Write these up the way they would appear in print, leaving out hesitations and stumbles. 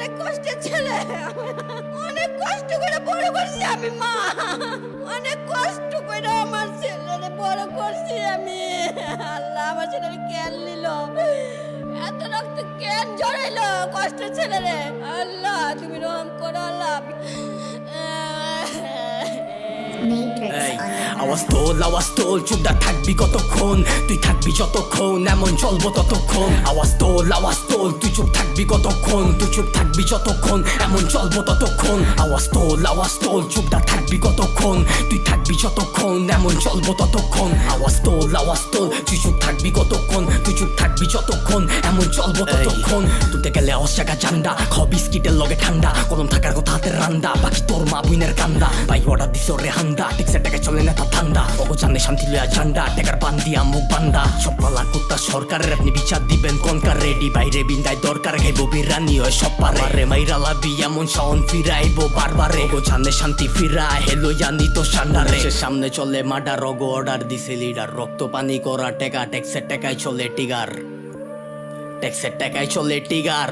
অনেক কষ্টের ছেলে, অনেক কষ্ট করে বড় করছি আমি মা, অনেক কষ্ট করে আমার ছেলেরে বড় করছি আমি। আল্লাহ আমার ছেলের কেন নিল, এত রক্ত কেন জড়াইলো কষ্টের ছেলেরে? আল্লাহ তুমি রহম করো আল্লাহ। আওয়াজ তোল চুপটা থাকবি কতক্ষণ, তুই থাকবি যতক্ষণ এমন চলবো ততক্ষণ। আওয়াজ তোল তুই চুপ থাকবি কতক্ষণ, তুই চুপ থাকবি যতক্ষণ এমন চলবো ততক্ষণ। আওয়াজ তোল চুপটা থাকবি কতক্ষণ, তুই থাকবি যতক্ষণ এমন চলবো ততক্ষণ। আওয়াজ তোল তুই চুপ থাকবি কতক্ষণ, তুই চুপ থাকবি যতক্ষণ এমন চলবো ততক্ষণ। তুই গেলে আওয়াজ জায়গা ঠান্ডা, খাও বিস্কিটের লগে ঠান্ডা, কলম থাকার কথা হাতের রান্দা, বাকি তোর মা বুইনের কান্দা। ভাই অর্ডার দিছে ওরে হান্দা, টেক্সের টাকা চলে না তা ঠান্ডা, ওগো জানে শান্তি লইয়া ঝান্ডা, টেকার বান্দিয়া মুখ বান্দা। সব পালা কুত্তা সরকারের আপনি বিচার দিবেন কোনকার রেডি, বাইরে বিন্দায় দরকার খাইবো বিরানি হয় সব পারে। মাইরা লাবি এমন শাওন ফিরাইবো বারবারে, ওগো জানে শান্তি ফিরা হেলো জানি তো সান্ডারে। সামনে চলে মার্ডার, ওগো অর্ডার দিছে লিডার, রক্ত পানি করা টেকা, টেক্সের টাকায় চলে টিগার, টেক্সের টাকায় চলে টিগার,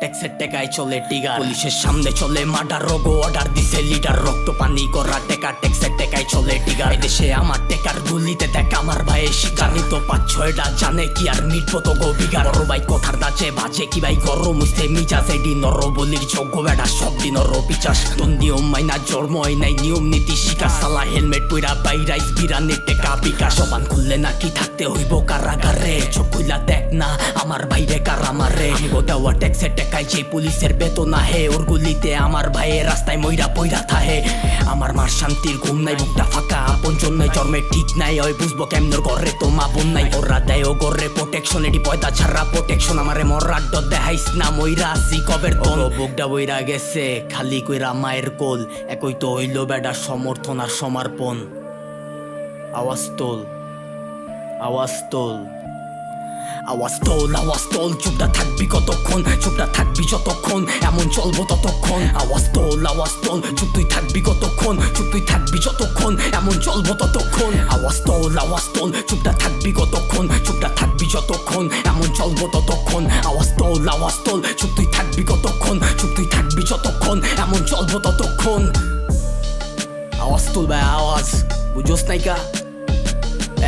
ট্যাক্সের টাকায় চলে টিগার। পুলিশের সামনে চলে মার্ডার, রোগো অর্ডার দিছে লিডার, রক্ত পানি করা টেকা, ট্যাক্সের টাকায় চলে টিগার। এদেশে আমার টেকার গুলিতে দেখ আমার ভাইয়ের শিকারি তো ৫-৬টা জানে কি আর মিটবো তো গো বিগার। বড় ভাই কথার দাচে বাজে কি ভাই গরম হইছে মিজাজ, এডি নর বলির যোগ্য বেড়া সব দিন নর পিচাস। তোর নিয়ম মাইনা জন্ম হয় নাই নিয়ম নীতি শিকার, সালা হেলমেট পইরা বাইরাইস বিরানের টেকা বিকাশ। জবান খুললে নাকি থাকতে হইব কারাগারে, চোখ খুইলা দেখ না আমার ভাইরে কারা মারে। আমগো দেওয়া ট্যাক্সের টাকায় যে পুলিশের বেতন আহে, ওর গুলিতে আমার ভাইয়ের রাস্তায় মইরা পইরা থাহে। আমার মার শান্তির ঘুম নাই, বুকটা ফাঁকা আপন জন্যই জন্মের ঠিক নাই, ওই বুঝবো কেমনর ঘরে তো মা বোন নাই। ওরা দেয় ও ঘরে প্রোটেকশন, এটি পয়দা ছাড়া প্রোটেকশন। আমারে মরার ডর দেখাইস না, মইরা আসি কবের তল। বুকটা বইরা গেছে খালি কইরা মায়ের কোল, একই তো হইল বেডা সমর্থন আর সমর্পণ। আওয়াজ তোল, আওয়াজ তোল, আওয়াজ তোল চুপটা থাকবি কতক্ষণ, চুপটা থাকবি যতক্ষণ এমন চলবো ততক্ষণ। আওয়াজ তোল চুপ তুই থাকবি কতক্ষণ, চুপ তুই থাকবি যতক্ষণ এমন চলবো ততক্ষণ। আওয়াজ তোল চুপটা থাকবি কতক্ষণ, চুপটা থাকবি যতক্ষণ এমন চলবো ততক্ষণ। আওয়াজ তোল চুপ তুই থাকবি কতক্ষণ, চুপ তুই থাকবি যতক্ষণ এমন চলবো ততক্ষণ। আওয়াজ তোল ভাই আওয়াজ, বুঝোস নাইকা?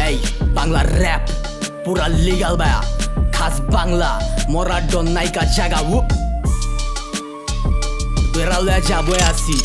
এই বাংলার র্যাপ পুরা লিগাল ভাইয়া, খাস বাংলা মরার ডন নাইকা জাগা বেড়ালে যাবো আসি।